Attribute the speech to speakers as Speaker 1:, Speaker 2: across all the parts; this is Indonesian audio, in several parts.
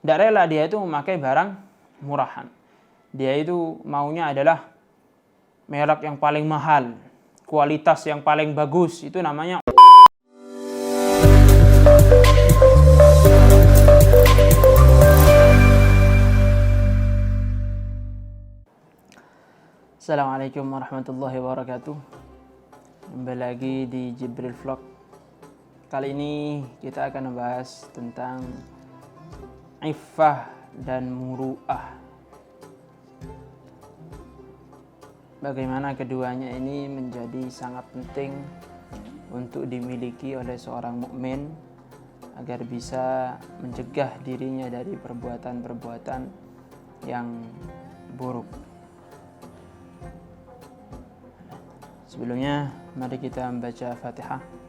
Speaker 1: Tidak rela dia itu memakai barang murahan. Dia itu maunya adalah merek yang paling mahal, kualitas yang paling bagus. Itu namanya. Assalamualaikum warahmatullahi wabarakatuh. Kembali lagi di Jibril Vlog. Kali ini kita akan membahas tentang iffah dan muru'ah. Bagaimana keduanya ini menjadi sangat penting untuk dimiliki oleh seorang mukmin agar bisa mencegah dirinya dari perbuatan-perbuatan yang buruk. Sebelumnya, mari kita membaca Fatihah.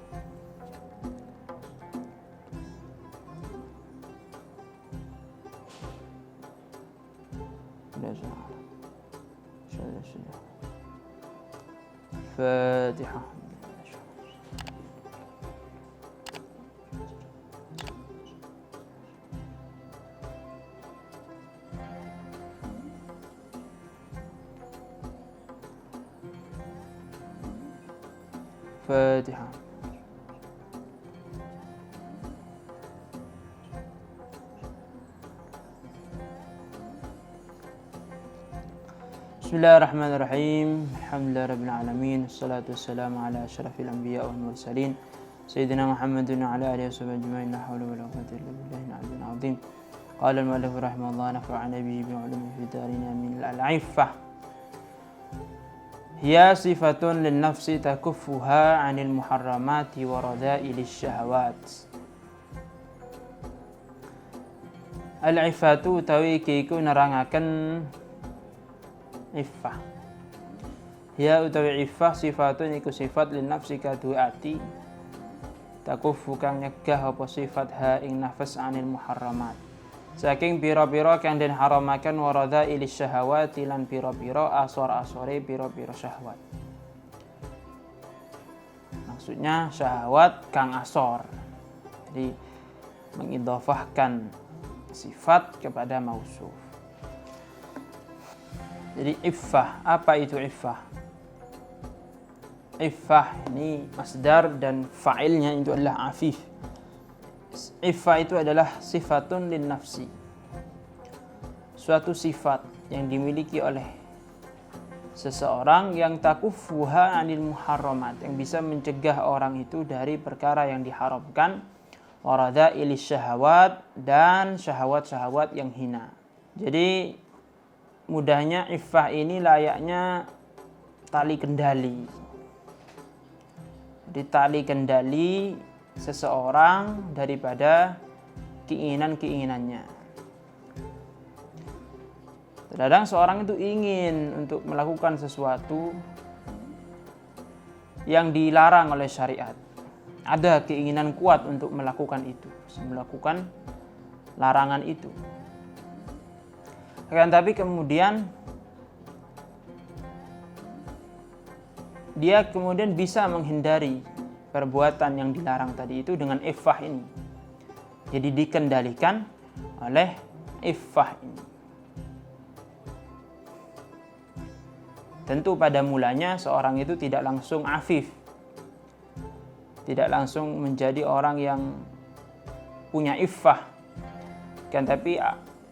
Speaker 1: Fatihah. Fatihah. Bismillahirrahmanirrahim. Alhamdulillahirabbil alamin. Wassalatu wassalamu ala asyrafil anbiya wal mursalin sayyidina Muhammadin wa ala alihi washabbihi ajma'in. La haula wala quwwata illa billahil aliyyil azim. Qala al-mu'allif rahimahullah nafa'ana bihi bi ulumihi fid darin amin. Al-iffah hiya sifatun lin nafsi takuffuha 'anil muharramati wa radha'ilish syahawat. Al-iffatu utawi iku nerangaken iffah. Ya utawi iffah sifatun iku sifat lin nafsi kadu ati takuffu kang nyegah apa sifat ha ing nafas 'anil muharramat saking pira-pira kang den haramaken warada ilis syahawati lan pira-pira asor-asore pira-pira syahwat. Maksudnya syahwat kang asor. Jadi mengidhafahkan sifat kepada mausuf. Jadi iffah, apa itu iffah? Iffah ini masdar dan fa'ilnya itu adalah afif. Iffah itu adalah sifatun lin nafsi, suatu sifat yang dimiliki oleh seseorang yang takuffuha 'anil muharramat, yang bisa mencegah orang itu dari perkara yang diharamkan, warada ilis syahawat, dan syahwat-syahwat yang hina. Jadi mudahnya iffah ini layaknya tali kendali. Jadi tali kendali seseorang daripada keinginan-keinginannya. Terkadang seorang itu ingin untuk melakukan sesuatu yang dilarang oleh syariat. Ada keinginan kuat untuk melakukan itu, melakukan larangan itu. Akan tapi kemudian dia kemudian bisa menghindari perbuatan yang dilarang tadi itu dengan iffah ini. Jadi dikendalikan oleh iffah ini. Tentu pada mulanya seorang itu tidak langsung afif, tidak langsung menjadi orang yang punya iffah, kan tapi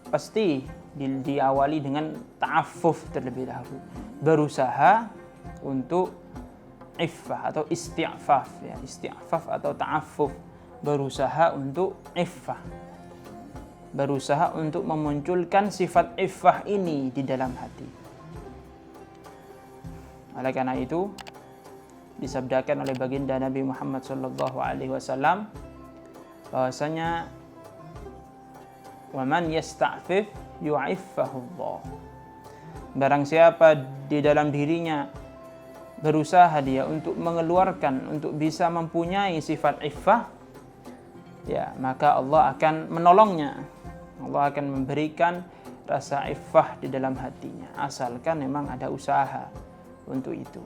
Speaker 1: pasti diawali dengan ta'affuf terlebih dahulu, berusaha untuk iffah atau isti'faf, ya, isti'faf atau ta'affuf, berusaha untuk iffah, berusaha untuk memunculkan sifat iffah ini di dalam hati. Oleh karena itu disabdakan oleh baginda Nabi Muhammad SAW bahwasanya wa man yasta'fif yu'iffahullah. Barang siapa di dalam dirinya berusaha dia untuk mengeluarkan, untuk bisa mempunyai sifat iffah, ya, maka Allah akan menolongnya. Allah akan memberikan rasa iffah di dalam hatinya, asalkan memang ada usaha untuk itu.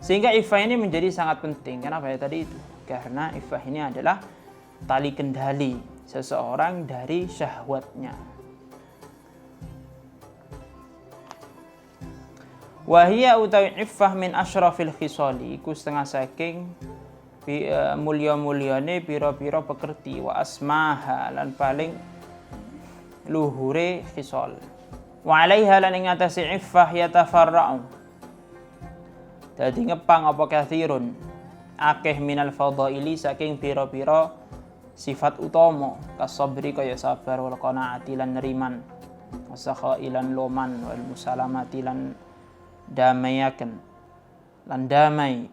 Speaker 1: Sehingga iffah ini menjadi sangat penting. Kenapa ya tadi itu? Karena iffah ini adalah tali kendali seseorang dari syahwatnya. Wahia utawi iffah min asyrafil khisali iku setengah saking mulya-mulyane pira-pira pekerti wa asmaha lan paling luhure khisal. Wa alaiha lan ing atase iffah yatafarra'u dadi ngepang apa kathirun akeh minal fadhaili saking pira-pira sifat utama kasabri kaya sabar wal qanaati lan neriman wasakha'i lan loman wal musalamati lan damayaken lan damai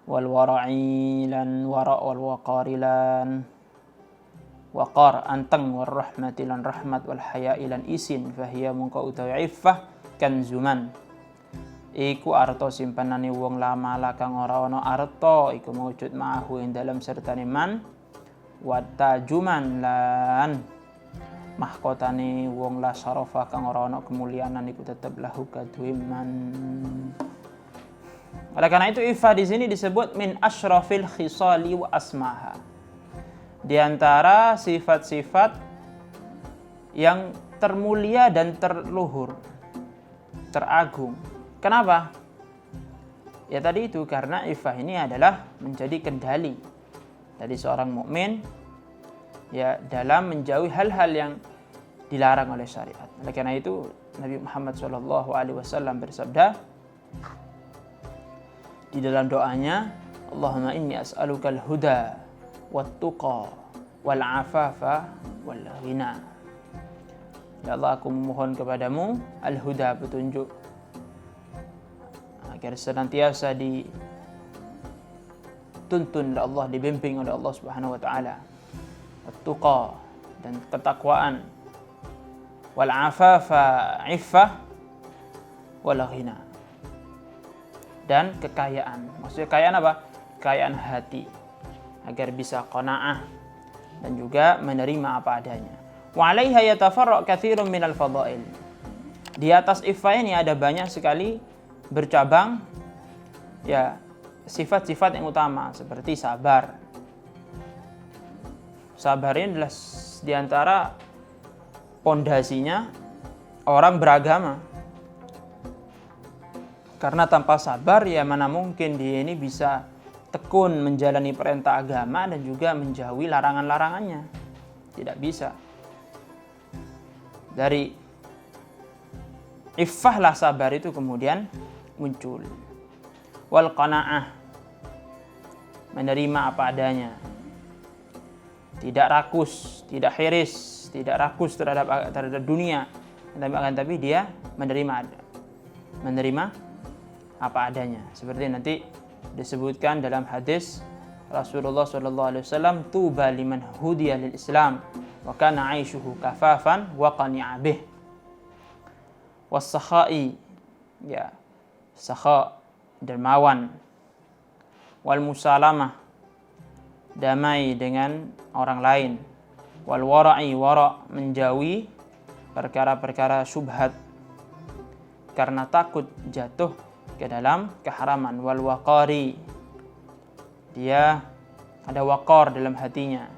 Speaker 1: wal wara'i lan wara' wal waqari lan waqar anteng war rahmati lan rahmat wal haya'i lan isin fahiya mungko utawi iffah kanzuman iku arta simpanane wong lama kang ora ana arta iku maujud ma'ahu ing dalam sertane man wa tajuman lan mahkotane wong la syarafa kang ora ana kemuliaan iku tetep lahu kadwiman. Oleh karena itu iffah di sini disebut min asyrafil khisali wa asmaha. Di antara sifat-sifat yang termulia dan terluhur, teragung. Kenapa? Ya tadi itu karena iffah ini adalah menjadi kendali dari seorang mukmin ya dalam menjauhi hal-hal yang dilarang oleh syariat. Oleh karena itu Nabi Muhammad SAW bersabda di dalam doanya, Allahumma inni as'alukal huda wat-tuqa wal afafa wal ghina. Ya Allah, aku memohon kepadamu al-huda, petunjuk, agar senantiasa dituntun oleh Allah, dibimbing oleh Allah Subhanahu wa taala. At-tuqa dan ketakwaan, wal afafa iffah wal ghina dan kekayaan. Maksudnya kekayaan apa? Kekayaan hati agar bisa qanaah dan juga menerima apa adanya. Wa 'alaiha yatafarra'u katsirun minal fadha'il. Di atas iffah ini ada banyak sekali bercabang ya sifat-sifat yang utama seperti sabar. Sabar ini adalah di antara pondasinya orang beragama. Karena tanpa sabar ya mana mungkin dia ini bisa tekun menjalani perintah agama dan juga menjauhi larangan-larangannya. Tidak bisa. Dari iffahlah sabar itu kemudian muncul. Wal qanaah, menerima apa adanya. Tidak rakus, tidak hiris, tidak rakus terhadap dunia, tapi dia menerima apa adanya. Seperti nanti disebutkan dalam hadis Rasulullah SAW, tuba liman hudiya lil Islam wa kana 'aishuhu kafafan wa qani'a bih. Was-sakha'i, ya, sakha, dermawan. Wal musalamah, damai dengan orang lain. Wal wara'i, wara', menjauhi perkara-perkara syubhat karena takut jatuh ke dalam keharaman. Wal waqari, dia ada waqar dalam hatinya,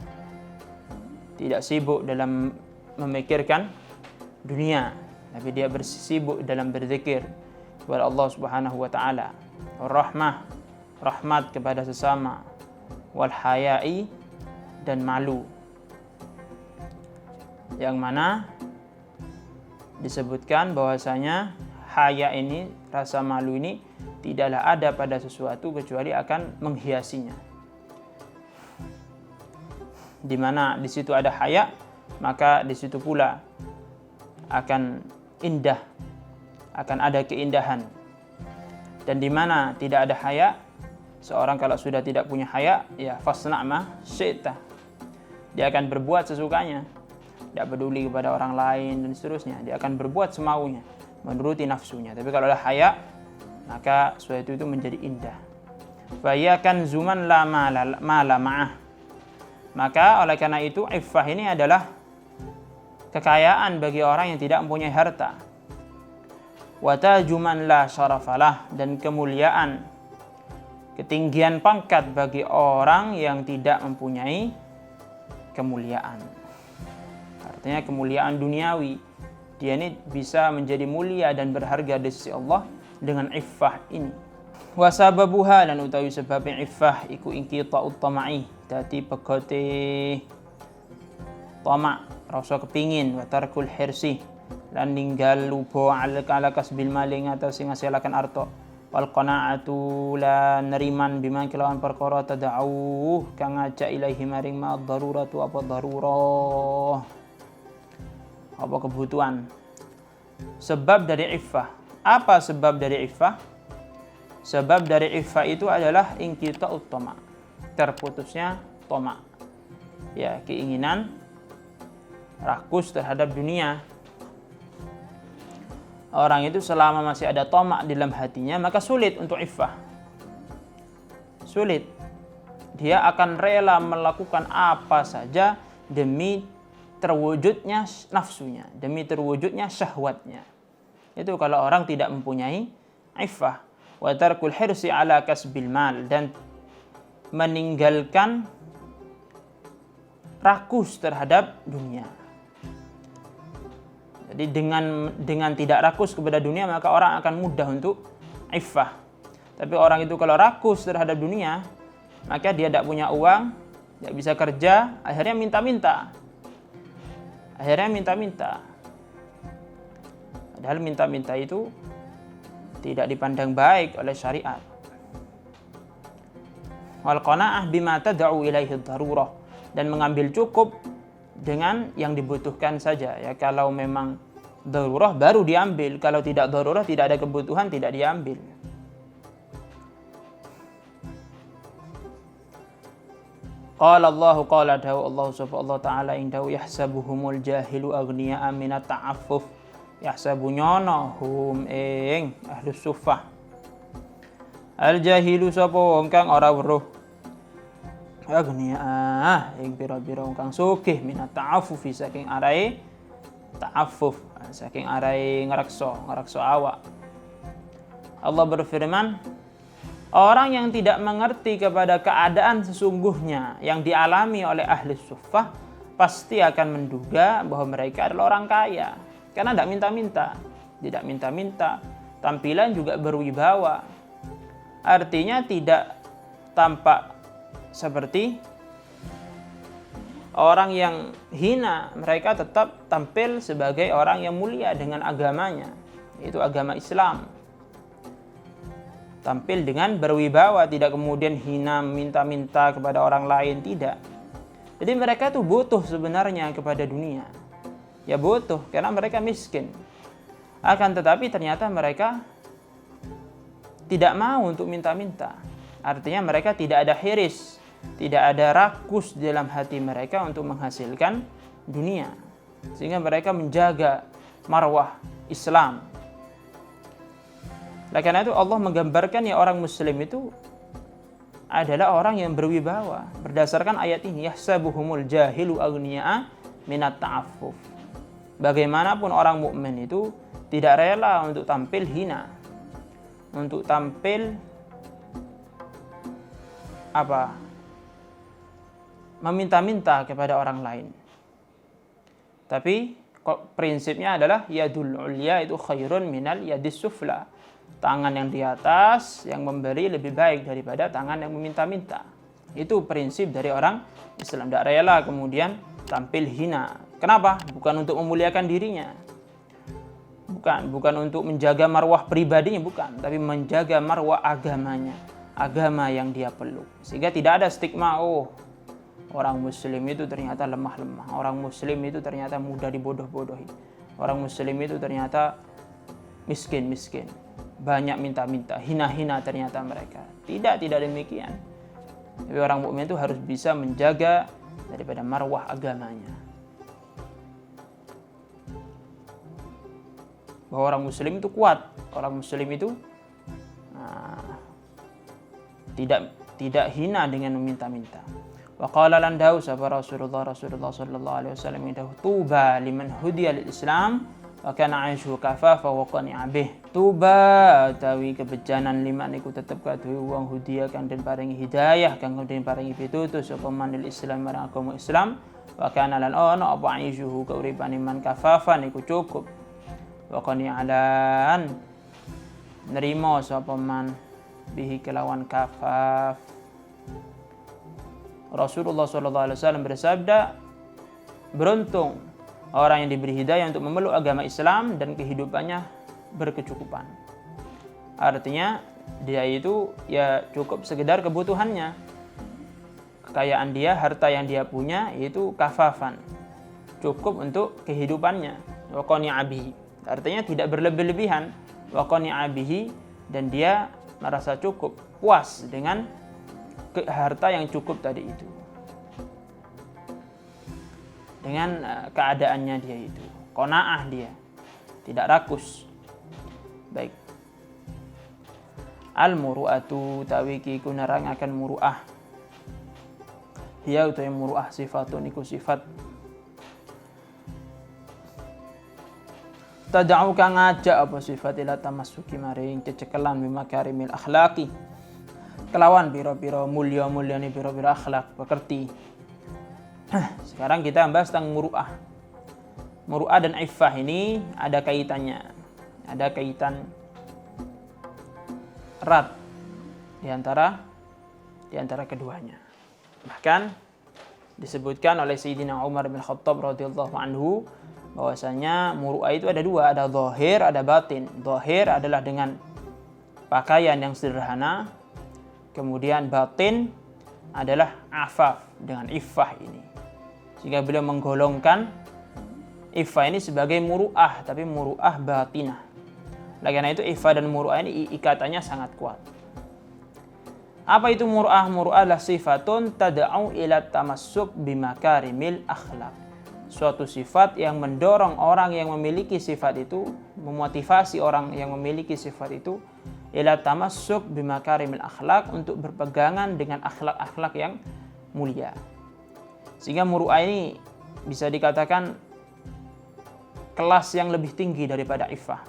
Speaker 1: tidak sibuk dalam memikirkan dunia, tapi dia bersibuk dalam berzikir kepada Allah Subhanahu wa taala. Wal rahmah, rahmat kepada sesama. Wal haya'i, dan malu, yang mana disebutkan bahwasanya haya ini, rasa malu ini tidaklah ada pada sesuatu kecuali akan menghiasinya. Di mana di situ ada haya, maka di situ pula akan indah, akan ada keindahan. Dan di mana tidak ada haya, seorang kalau sudah tidak punya haya, ya fasna' ma syi'ta, dia akan berbuat sesukanya, tidak peduli kepada orang lain dan seterusnya. Dia akan berbuat semaunya, menuruti nafsunya. Tapi kalau ada haya, maka sesuatu itu menjadi indah. Fa ya kanzuman la mala ma'ah. Maka oleh karena itu iffah ini adalah kekayaan bagi orang yang tidak mempunyai harta. Wa tajuman la syarafalah, dan kemuliaan, ketinggian pangkat bagi orang yang tidak mempunyai kemuliaan. Artinya kemuliaan duniawi. Dia ini bisa menjadi mulia dan berharga di sisi Allah dengan iffah ini. Wa sababuha lan utawi sebabnya iffah iku inqita'ut tama'i, dadi pegote tamak, rasa kepingin, wa tarkul hirsi lan ninggal lubo ala kasbil mali ngatasi ngasilaken arta, wal qanaatu la neriman bima kelawan perkara tad'u kang ngajak ilahi maring ma daruratu apa darurah, apa kebutuhan. Sebab dari iffah. Apa sebab dari iffah? Sebab dari iffah itu adalah inqita'ut tama', terputusnya tama'. Ya, keinginan rakus terhadap dunia. Orang itu selama masih ada tama' di dalam hatinya, maka sulit untuk iffah. Sulit. Dia akan rela melakukan apa saja demi terwujudnya nafsunya, demi terwujudnya syahwatnya. Itu kalau orang tidak mempunyai iffah. Wa tarkul hirsi ala kasbil mal, dan meninggalkan rakus terhadap dunia. Jadi dengan tidak rakus kepada dunia, maka orang akan mudah untuk iffah. Tapi orang itu kalau rakus terhadap dunia, maka dia tidak punya uang, tidak bisa kerja, akhirnya minta-minta. Padahal minta-minta itu tidak dipandang baik oleh syariat. Wal qanaah bima tad'u ilaihi darurah, dan mengambil cukup dengan yang dibutuhkan saja. Ya, kalau memang darurah baru diambil, kalau tidak darurah, tidak ada kebutuhan, tidak diambil. Qala Allahu qala dawu Allah subhanahu wa ta'ala indahu yahsabuhumul jahilu aghniya'a minat ta'affuf, yahsabu nyono hum ing ahlus suffah al jahilu sapa wong kang ora weruh aghniya'a ing pira-pira wong kang sugih minat ta'affuf saking arae ta'affuf, saking arae ngrekso awak. Allah berfirman, orang yang tidak mengerti kepada keadaan sesungguhnya yang dialami oleh ahli suffah pasti akan menduga bahwa mereka adalah orang kaya. Karena tidak minta-minta, tampilan juga berwibawa. Artinya tidak tampak seperti orang yang hina, mereka tetap tampil sebagai orang yang mulia dengan agamanya, yaitu agama Islam. Tampil dengan berwibawa, tidak kemudian hina minta-minta kepada orang lain, tidak. Jadi mereka tuh butuh sebenarnya kepada dunia. Ya butuh, karena mereka miskin. Akan tetapi ternyata mereka tidak mau untuk minta-minta. Artinya mereka tidak ada hiris, tidak ada rakus dalam hati mereka untuk menghasilkan dunia. Sehingga mereka menjaga marwah Islam. Oleh karena itu Allah menggambarkan ya orang muslim itu adalah orang yang berwibawa berdasarkan ayat ini, yahsabuhumul jahilu aghniya'a minat ta'affuf. Bagaimanapun orang mukmin itu tidak rela untuk tampil hina, untuk tampil meminta-minta kepada orang lain. Tapi prinsipnya adalah yadul ulya itu khairun minal yadis sufla. Tangan yang di atas yang memberi lebih baik daripada tangan yang meminta-minta. Itu prinsip dari orang Islam. Tidak rela kemudian tampil hina. Kenapa? Bukan untuk memuliakan dirinya. Bukan untuk menjaga marwah pribadinya, bukan. Tapi menjaga marwah agamanya. Agama yang dia peluk. Sehingga tidak ada stigma, orang muslim itu ternyata lemah-lemah. Orang muslim itu ternyata mudah dibodoh-bodohi. Orang muslim itu ternyata miskin-miskin. Banyak minta-minta, hina-hina ternyata mereka. Tidak demikian. Tapi orang mukmin itu harus bisa menjaga daripada marwah agamanya. Bahwa orang muslim itu kuat, orang muslim itu tidak hina dengan meminta-minta. Wa qala lan dawu sapa Rasulullah sallallahu alaihi wasallam indahu tuba liman hudiya lil Islam wa kana 'aishu kafafa wa qani'a bih. Tuba utawi kebejanan liman iku tetep kaduwe wong hudiya kang den paringi hidayah, kang den paringi pitutus apa manil Islam marang agama Islam, wa kana lan ono apa aishuhu kauripane man kafafan iku cukup wa qani'alan nerimo sapa man bihi kelawan kafaf. Rasulullah SAW bersabda, beruntung orang yang diberi hidayah untuk memeluk agama Islam dan kehidupannya berkecukupan. Artinya dia itu ya cukup sekedar kebutuhannya. Kekayaan dia, harta yang dia punya yaitu kafafan, cukup untuk kehidupannya. Wa qani'a bihi, artinya tidak berlebih-lebihan. Wa qani'a bihi, dan dia merasa cukup, puas dengan harta yang cukup tadi itu, dengan keadaannya dia itu, qanaah dia, tidak rakus. Baik. Al-muru'atu tawiki ku nerangaken muru'ah. Hiya utawi muru'ah sifatun iku sifat tad'u kang ngajak apa sifat ila tamassuki maring cecekelan bimakarimil akhlaqi kelawan pira-pira mulya-mulyane pira-pira akhlak pekerti. Sekarang kita bahas tentang muru'ah. Muru'ah dan iffah ini ada kaitannya. Ada kaitan erat di antara keduanya. Bahkan disebutkan oleh Sayyidina Umar bin Khattab radhiyallahu anhu bahwasanya muru'ah itu ada dua, ada zahir, ada batin. Zahir adalah dengan pakaian yang sederhana. Kemudian batin adalah afaf dengan iffah ini. Sehingga beliau menggolongkan iffah ini sebagai muru'ah, tapi muru'ah batinah. Oleh karena itu iffah dan muru'ah ini ikatannya sangat kuat. Apa itu muru'ah? Muru'ah adalah sifatun tad'u ila tamassuk bimakarimil akhlak. Suatu sifat yang mendorong orang yang memiliki sifat itu, memotivasi orang yang memiliki sifat itu ila tamassuk bimakarimil akhlak, untuk berpegangan dengan akhlak-akhlak yang mulia. Sehingga muru'ah ini bisa dikatakan kelas yang lebih tinggi daripada iffah.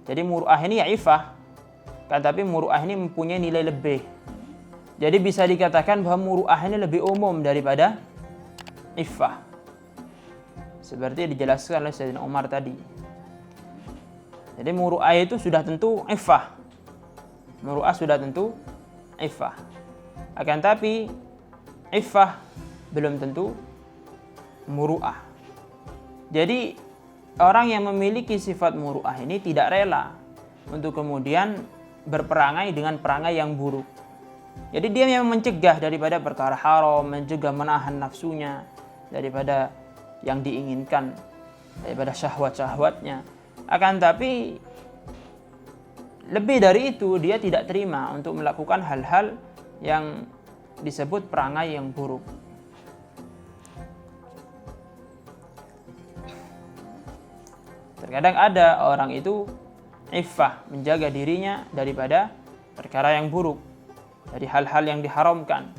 Speaker 1: Jadi muru'ah ini ya iffah, tapi muru'ah ini mempunyai nilai lebih. Jadi bisa dikatakan bahwa muru'ah ini lebih umum daripada iffah. Seperti dijelaskan oleh Sayyidina Umar tadi. Jadi muru'ah itu sudah tentu iffah. Muru'ah sudah tentu iffah. Akan tapi iffah belum tentu muru'ah. Jadi orang yang memiliki sifat muru'ah ini tidak rela untuk kemudian berperangai dengan perangai yang buruk. Jadi dia yang mencegah daripada perkara haram, mencegah menahan nafsunya daripada yang diinginkan, daripada syahwat-syahwatnya. Akan tapi lebih dari itu, dia tidak terima untuk melakukan hal-hal yang disebut perangai yang buruk. Terkadang ada orang itu iffah, menjaga dirinya daripada perkara yang buruk, dari hal-hal yang diharamkan.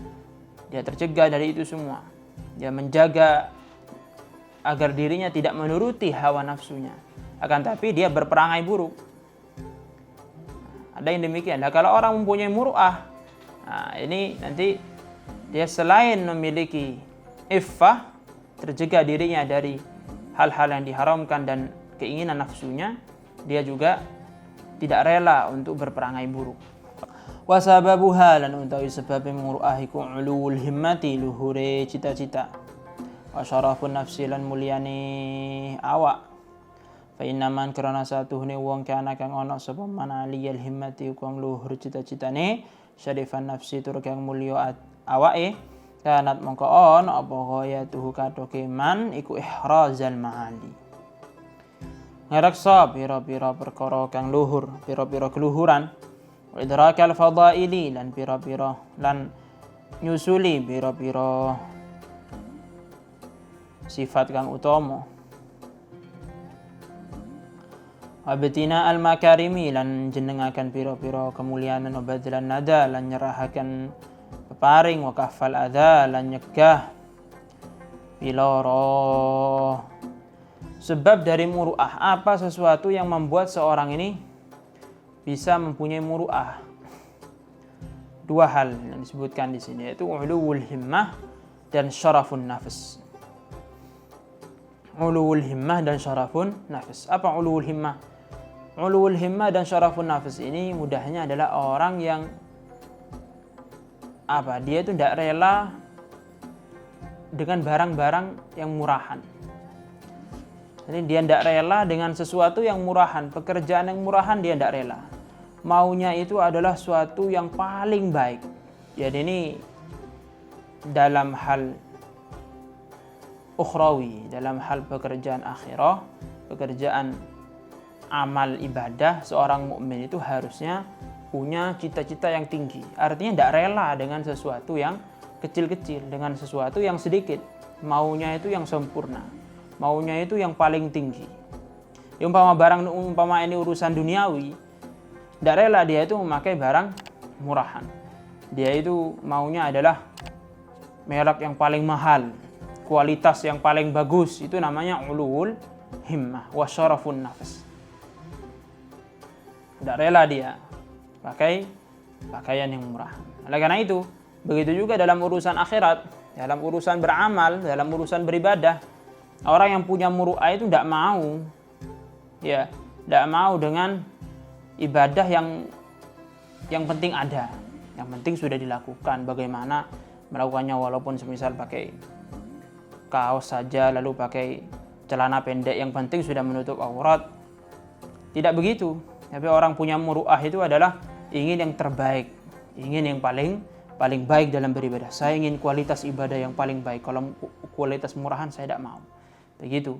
Speaker 1: Dia tercegah dari itu semua. Dia menjaga agar dirinya tidak menuruti hawa nafsunya. Akan tapi dia berperangai buruk. Ada yang demikian. Nah, kalau orang mempunyai muru'ah, ini nanti dia selain memiliki iffah, terjaga dirinya dari hal-hal yang diharamkan dan keinginan nafsunya, dia juga tidak rela untuk berperangai buruk. Wa sababuha lan utawi sebab muru'ah iku ulul himmati, luhure cita-cita. Wa syarafun nafsi lan mulyane awak. Fa inna man karana satuhne wong kana kang ana sapa man aliyal himmati kang luhur cita-citane, syarifan nafsi tur kang mulya awake, kanat mongko ana apa kaya tuhu katoke man iku ihrazal ma'ali. Ngaraksa pira-pira perkara kang luhur, pira-pira keluhuran, wa idrakal fadaili lan pira-pira lan nyusuli pira-pira sifat kang utama. Wabetina al-makarimi lan jenengaken pira-pira kemuliaan lan badlan nada lan nyerahaken peparing, wa kafal adza lan nyegah piloro. Sebab dari muru'ah, apa sesuatu yang membuat seorang ini bisa mempunyai muru'ah? Dua hal yang disebutkan di sini, yaitu ulul himmah dan syarafun nafs. uluwul himmah dan syarafun nafs. Apa uluwul himmah? Uluwul himmah dan syarafun nafs ini mudahnya adalah orang yang dia itu tidak rela dengan barang-barang yang murahan. Jadi dia tidak rela dengan sesuatu yang murahan, pekerjaan yang murahan dia tidak rela. Maunya itu adalah sesuatu yang paling baik. Jadi ini dalam hal ukhrawi, dalam hal pekerjaan akhirah, pekerjaan amal ibadah, seorang mukmin itu harusnya punya cita-cita yang tinggi. Artinya tidak rela dengan sesuatu yang kecil-kecil, dengan sesuatu yang sedikit. Maunya itu yang sempurna, maunya itu yang paling tinggi. Umpama ini urusan duniawi, tidak rela dia itu memakai barang murahan. Dia itu maunya adalah merek yang paling mahal, kualitas yang paling bagus. Itu namanya ulul himmah wa syarafun nafs. Tidak rela dia pakai pakaian yang murah. Oleh karena itu, begitu juga dalam urusan akhirat, dalam urusan beramal, dalam urusan beribadah, orang yang punya muru'ah itu tidak mau, tidak mau dengan ibadah yang penting ada, yang penting sudah dilakukan. Bagaimana melakukannya walaupun semisal pakai kaos saja, lalu pakai celana pendek, yang penting sudah menutup aurat. Tidak begitu. Tapi orang punya muru'ah itu adalah ingin yang terbaik, ingin yang paling baik dalam beribadah. Saya ingin kualitas ibadah yang paling baik. Kalau kualitas murahan saya tidak mau. Begitu.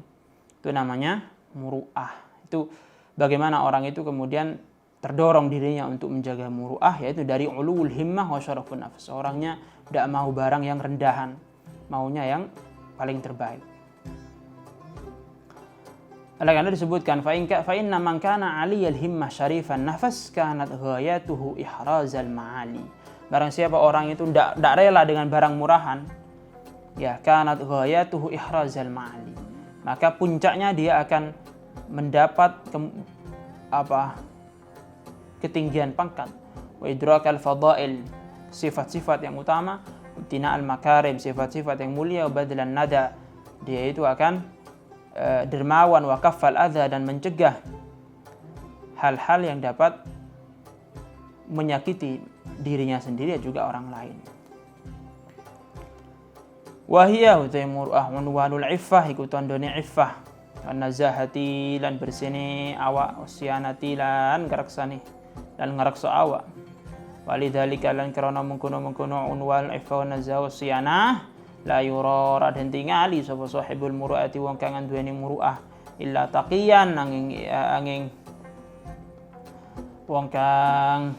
Speaker 1: Itu namanya muru'ah. Itu bagaimana orang itu kemudian terdorong dirinya untuk menjaga muru'ah, yaitu dari ulul himmah wa syarafun nafs. Orangnya tidak mau barang yang rendahan, maunya yang paling terbaik. Oleh karena disebutkan fa inna man kana 'aliyal himmah syarifan nafas kanat ghayatuhu ihrazal ma'ali. Barang siapa orang itu tidak rela dengan barang murahan, kanat ghayatuhu ihrazal ma'ali, maka puncaknya dia akan mendapat ketinggian pangkat, wa idrakal fadail, sifat-sifat yang utama, ibtina'al makarim, sifat-sifat yang mulia, wa badlan nada, dia itu akan dermawan, wa kaffal adza, dan mencegah hal-hal yang dapat menyakiti dirinya sendiri dan juga orang lain. Wahiyah utai muru'ah unwanul iffah, iku tandone iffah, wan nazahati, lan bersini awak, wasyanati, lan ngaraksani, lan ngaraksa awak. Walidzalika lan karena mengkono-mengkono unwal iffah wan nazah wasyanah la yura raden tingali sapa sahibul muru'ati, wong kang duweni muru'ah, illa taqiyan, angin wong kang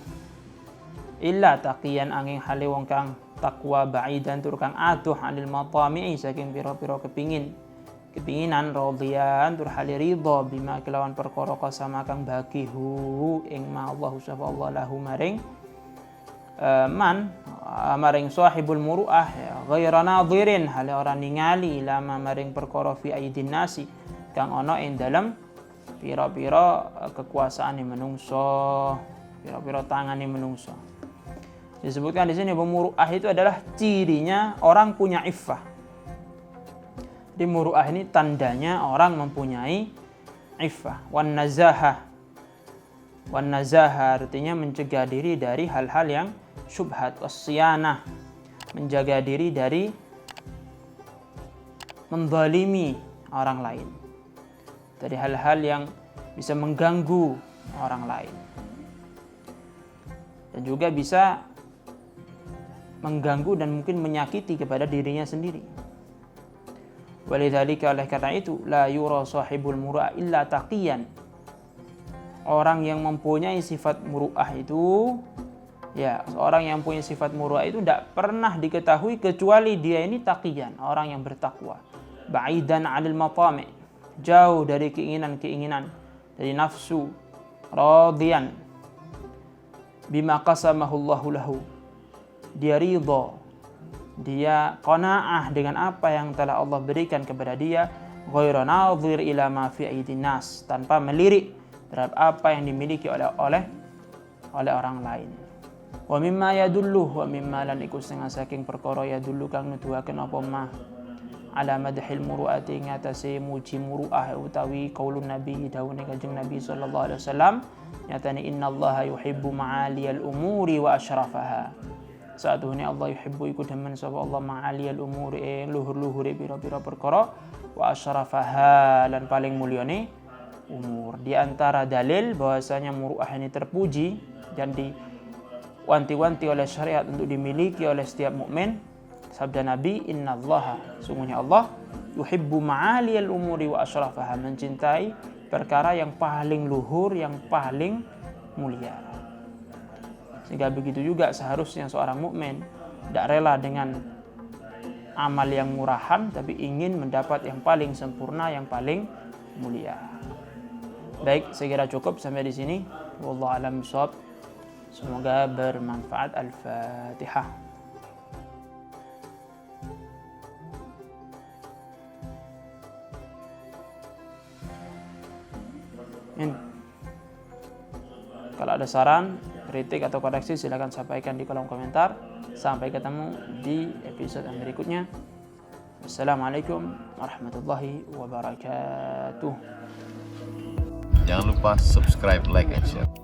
Speaker 1: hale wong kang takwa, ba'idan tur kang aduh anil matami'i, saking pira-pira kepinginan, radhiyan tur hale ridha, bima kelawan perkara kasama kang bagihu ing ma Allah sapa Allah lahu maring maring sahibul muru'ah, ghaira nadhirin, hale ora ningali, lama maring perkara fi aidin nasi kang ana ing dalem pira-pira kekuasaane menungso, pira-pira tangane menungso. Disebutkan di sini bahwa muru'ah itu adalah cirinya orang punya iffah. Di muru'ah ini tandanya orang mempunyai iffah. Wan nazahah artinya mencegah diri dari hal-hal yang syubhat. Wasyanah, menjaga diri dari menzalimi orang lain, dari hal-hal yang bisa mengganggu orang lain dan juga bisa mengganggu dan mungkin menyakiti kepada dirinya sendiri. Walidzalika, oleh karena itu, la yura sahibul muru'ah illa taqiyan. Orang yang mempunyai sifat muru'ah itu, seorang yang punya sifat muru'ah itu tidak pernah diketahui kecuali dia ini taqiyan, orang yang bertakwa. Ba'idan 'anil matami', jauh dari keinginan-keinginan, dari nafsu. Radiyan bima qasamahu Allahu lahu, dia ridha, dia qanaah dengan apa yang telah Allah berikan kepada dia. Ghairu nadhir ila ma fi aidin nas, tanpa melirik terhadap apa yang dimiliki oleh orang lain. Wa mimma yadullu, wa mimma lan iku saking perkara yadullu kang nuduhaken apa ma ala madhil muru'ati ngatasi muji muru'ah utawi qaulun nabi dawuh kanjeng Nabi sallallahu alaihi wasallam nyatane innallaha yuhibbu ma'aliyal umuri wa asyrafaha. Satuhune Allah yuhibbu iku demen sapa Allah ma'aliyal umuri luhur-luhure pira-pira perkara wa asyrafaha lan paling mulyane umur. Di antara dalil bahwasanya muru'ah ini terpuji dan diwanti-wanti oleh syariat untuk dimiliki oleh setiap mukmin, sabda Nabi, innallaha, sungguhnya Allah yuhibbu ma'aliyal umuri wa asyrafaha, mencintai perkara yang paling luhur, yang paling mulia. Sehingga begitu juga seharusnya seorang mukmin tidak rela dengan amal yang murahan, tapi ingin mendapat yang paling sempurna, yang paling mulia. Baik, saya kira cukup sampai di sini. Wallahu a'lam bishawab. Semoga bermanfaat. Al-Fatihah. Kalau ada saran, kritik atau koreksi silakan sampaikan di kolom komentar. Sampai ketemu di episode yang berikutnya. Wassalamualaikum warahmatullahi wabarakatuh.
Speaker 2: Jangan lupa subscribe, like, and share.